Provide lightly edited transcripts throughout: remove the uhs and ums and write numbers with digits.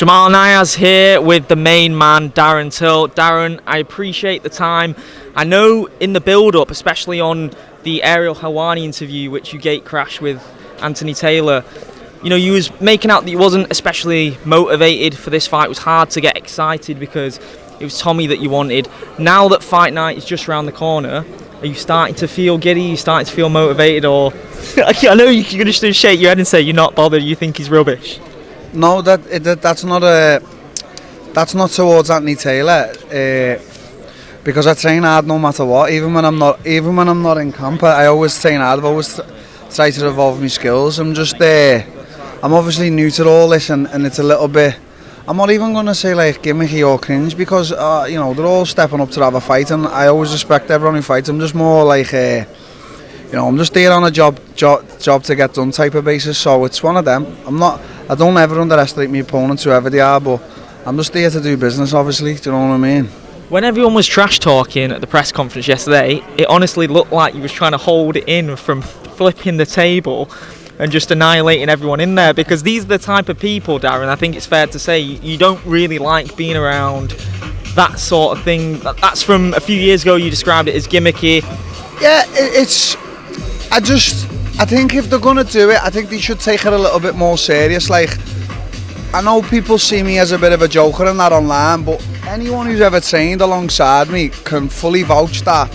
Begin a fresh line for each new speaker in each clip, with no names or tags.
Jamal and Niaz here with the main man, Darren Till. Darren, I appreciate the time. I know in the build-up, especially on the Ariel Helwani interview, which you gate crashed with Anthony Taylor, you was making out that you wasn't especially motivated for this fight. It was hard to get excited because it was Tommy that you wanted. Now that fight night is just around the corner, are you starting to feel giddy? Are you starting to feel motivated? Or I know you can just shake your head and say you're not bothered, you think he's rubbish.
No, that's not towards Anthony Taylor, because I train hard no matter what. Even when I'm not in camp, I always train hard. I've always tried to evolve my skills. I'm obviously new to all this, and it's a little bit. I'm not even gonna say like gimmicky or cringe because they're all stepping up to have a fight, and I always respect everyone who fights. I'm just more like I'm just there on a job to get done type of basis. So it's one of them. I don't ever underestimate my opponents, whoever they are, but I'm just there to do business, obviously. Do you know what I mean?
When everyone was trash talking at the press conference yesterday, it honestly looked like you was trying to hold it in from flipping the table and just annihilating everyone in there, because these are the type of people, Darren, I think it's fair to say you don't really like being around that sort of thing. That's from a few years ago. You described it as gimmicky.
Yeah, I think if they're gonna do it, I think they should take it a little bit more serious. Like, I know people see me as a bit of a joker and that online, but anyone who's ever trained alongside me can fully vouch that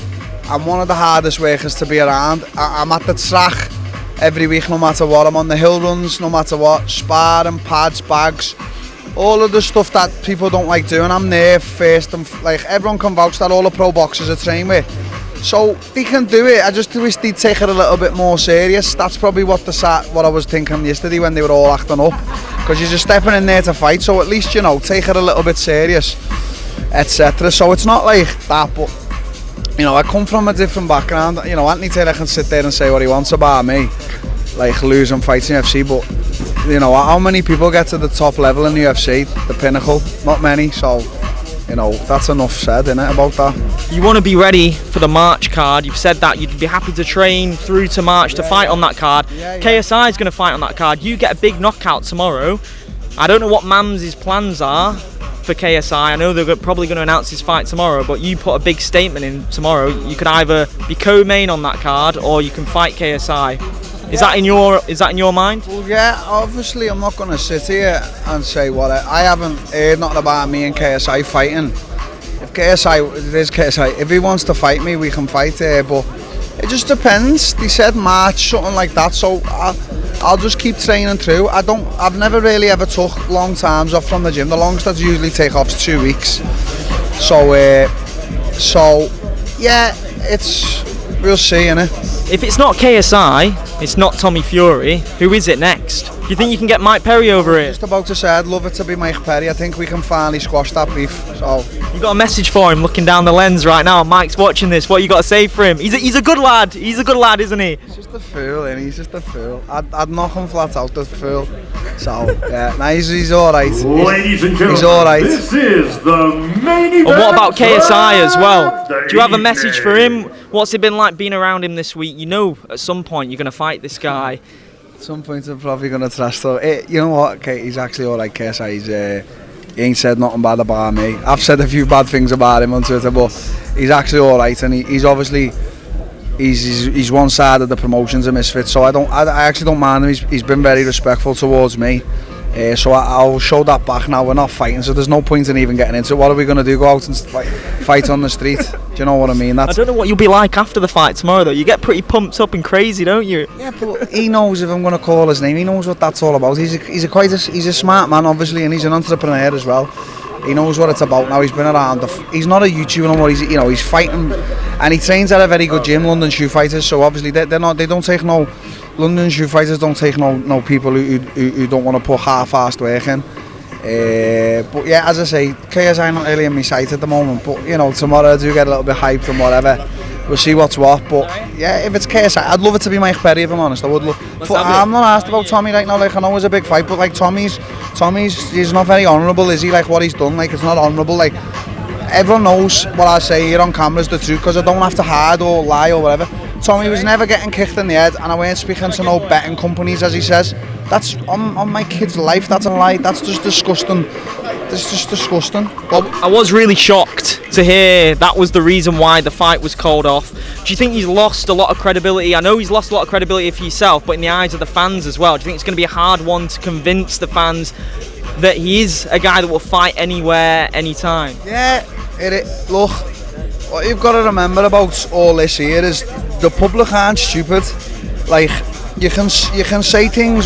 I'm one of the hardest workers to be around. I'm at the track every week, no matter what. I'm on the hill runs, no matter what. Sparring, pads, bags, all of the stuff that people don't like doing. I'm there first, and like everyone can vouch that all the pro boxers are trained with. So they can do it. I just wish they'd take it a little bit more serious. That's probably what I was thinking yesterday when they were all acting up, because you're just stepping in there to fight. So at least take it a little bit serious, etc. So it's not like that, but I come from a different background. Anthony Taylor can sit there and say what he wants about me, like losing fights in UFC, but how many people get to the top level in the UFC, the pinnacle? Not many. So that's enough said, innit, about that.
You want to be ready for the March card. You've said that you'd be happy to train through to March to fight on that card. KSI is going to fight on that card. You get a big knockout tomorrow. I don't know what Mams' plans are for KSI. I know they're probably going to announce his fight tomorrow, but you put a big statement in tomorrow. You could either be co-main on that card or you can fight KSI. Is that in your mind? Well,
yeah, obviously I'm not going to sit here and say what I haven't heard nothing about me and KSI fighting. If he wants to fight me, we can fight here, but it just depends. They said March, something like that, so I'll just keep training through. I've never really ever took long times off from the gym. The longest I usually take off is 2 weeks. So yeah, we'll see, innit?
If it's not KSI, it's not Tommy Fury, who is it next? Do you think you can get Mike Perry over here?
Just about to say, I'd love it to be Mike Perry. I think we can finally squash that beef. So
you got a message for him looking down the lens right now. Mike's watching this. What you got to say for him? He's a good lad. He's a good lad, isn't he?
He's just a fool, and he's just a fool. I'd knock him flat out, the fool. So yeah, nah, he's all right.
Ladies and gentlemen,
he's all right.
This is the main event.
And what about KSI as well? Do you have a message for him? What's it been like being around him this week? At some point you're going to fight this guy.
At some point I'm probably going to trash though. You know what? Okay, he's actually all right, KSI. He ain't said nothing bad about me. I've said a few bad things about him on Twitter, but he's actually all right, and he's obviously he's one side of the promotion's a misfit. So I actually don't mind him. He's been very respectful towards me. So I'll show that back now. We're not fighting, so there's no point in even getting into it. What are we going to do? Go out and fight on the street? Do you know what I mean?
I don't know what you'll be like after the fight tomorrow, though. You get pretty pumped up and crazy, don't you?
Yeah, but he knows if I'm going to call his name. He knows what that's all about. He's a smart man, obviously, and he's an entrepreneur as well. He knows what it's about now. He's been around. He's not a YouTuber no more. He's fighting, and he trains at a very good gym, London Shoe Fighters. So obviously they don't take no. London Shoe Fighters don't take no people who don't want to put half-assed work in. But yeah, as I say, KSI not really in my sight at the moment. But tomorrow I do get a little bit hyped and whatever. We'll see what's what. But yeah, if it's KSI, I'd love it to be Mike Perry, if I'm honest. I would love. I'm not asked about Tommy right now. Like, I know it's a big fight, but like Tommy's he's not very honourable, is he? Like what he's done, like it's not honourable. Like everyone knows what I say here on camera is the truth, because I don't have to hide or lie or whatever. Tommy was never getting kicked in the head, and I weren't speaking to no betting companies, as he says. That's on my kid's life. That's a lie. That's just disgusting. That's just disgusting.
I was really shocked to hear that was the reason why the fight was called off. Do you think he's lost a lot of credibility? I know he's lost a lot of credibility for yourself, but in the eyes of the fans as well. Do you think it's going to be a hard one to convince the fans that he is a guy that will fight anywhere, anytime?
Yeah, look, what you've got to remember about all this here is the public aren't stupid. Like, you can say things,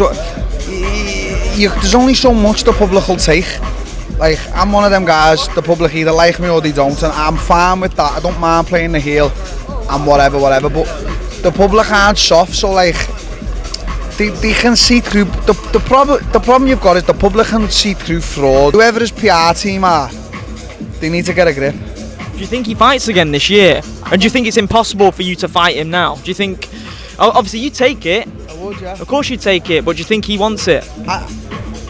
there's only so much the public will take. Like, I'm one of them guys, the public either like me or they don't, and I'm fine with that. I don't mind playing the heel and whatever, but the public aren't soft, so like, they can see through, the problem you've got is the public can see through fraud. Whoever his PR team are, they need to get a grip.
Do you think he fights again this year? And do you think it's impossible for you to fight him now? Do you think, obviously you take it.
I would, yeah.
Of course you take it, but do you think he wants it?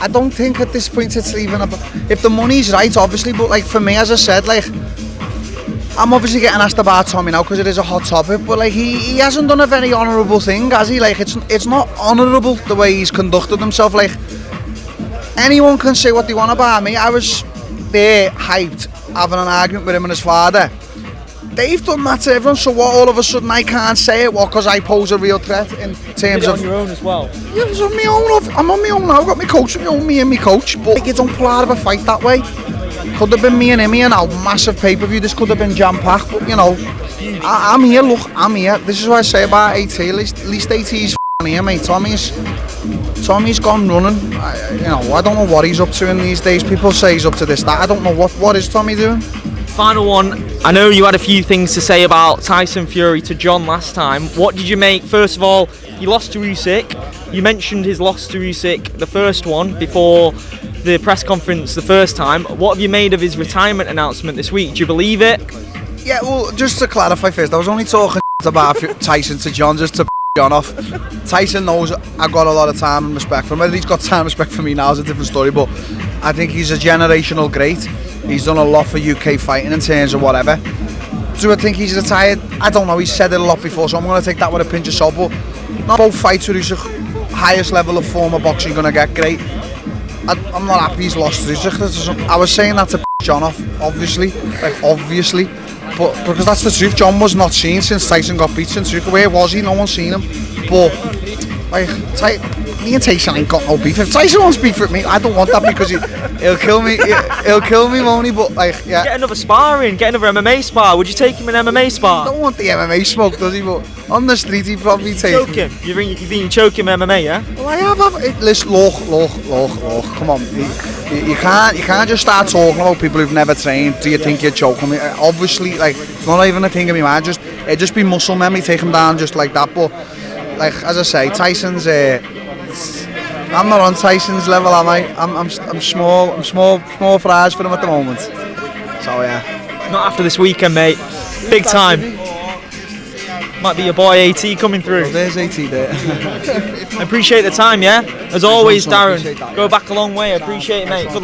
I don't think at this point it's even about, if the money's right, obviously, but like for me, as I said, like, I'm obviously getting asked about Tommy now because it is a hot topic, but like he hasn't done a very honourable thing, has he? Like, it's not honourable the way he's conducted himself. Like, anyone can say what they want about me. I was there hyped having an argument with him and his father. They've done that to everyone, so what, all of a sudden I can't say it? What, because I pose a real threat in terms of...
on your own as well?
Yeah, it's on my own. I'm on my own now. I've got my coach, me and my coach. But like, you don't pull out of a fight that way. Could have been me and him here now. Massive pay-per-view. This could have been jam-packed. But, you know, I'm here. Look, I'm here. This is what I say about AT. At least AT's here, mate. Tommy's gone running. You know, I don't know what he's up to in these days. People say he's up to this, that. I don't know what is Tommy doing.
Final one. I know you had a few things to say about Tyson Fury to John last time. What did you make? First of all, he lost to Usyk. You mentioned his loss to Usyk, the first one, before the press conference the first time. What have you made of his retirement announcement this week? Do you believe it?
Yeah, well, just to clarify first, I was only talking about Tyson to John, just to John off. Tyson knows I've got a lot of time and respect for him. Whether he's got time and respect for me now is a different story, but I think he's a generational great. He's done a lot for UK fighting in terms of whatever. Do I think he's retired? I don't know, he's said it a lot before, so I'm going to take that with a pinch of salt, but not both fights where he's the highest level of form of boxing going to get great. I'm not happy he's lost to Usyk. I was saying that to John off, obviously, but because that's the truth. John was not seen since Tyson got beat since Usyk. Where was he? No one's seen him. But like, me and Tyson ain't got no beef. If Tyson wants beef with me, I don't want that because he'll kill me. He'll kill me, won't he? But like, yeah.
Get another sparring. Get another MMA spar. Would you take him in MMA spar?
I don't want the MMA smoke, does he? But on the street, he'd probably take.
Choke him. You think you choke him MMA? Yeah.
Well, I have. Listen, look. Come on. You can't just start talking about people who've never trained. Do you think you're choking me? Obviously, like, it's not even a thing in my mind. It'd just be muscle memory, take him down just like that. But like, as I say, Tyson's. I'm not on Tyson's level, am I? I'm small fries for him at the moment. So yeah.
Not after this weekend, mate. Big time. Might be your boy AT coming through.
Well, there's AT there.
I appreciate the time, yeah? As always, Darren, go back a long way. I appreciate it, mate. Good luck.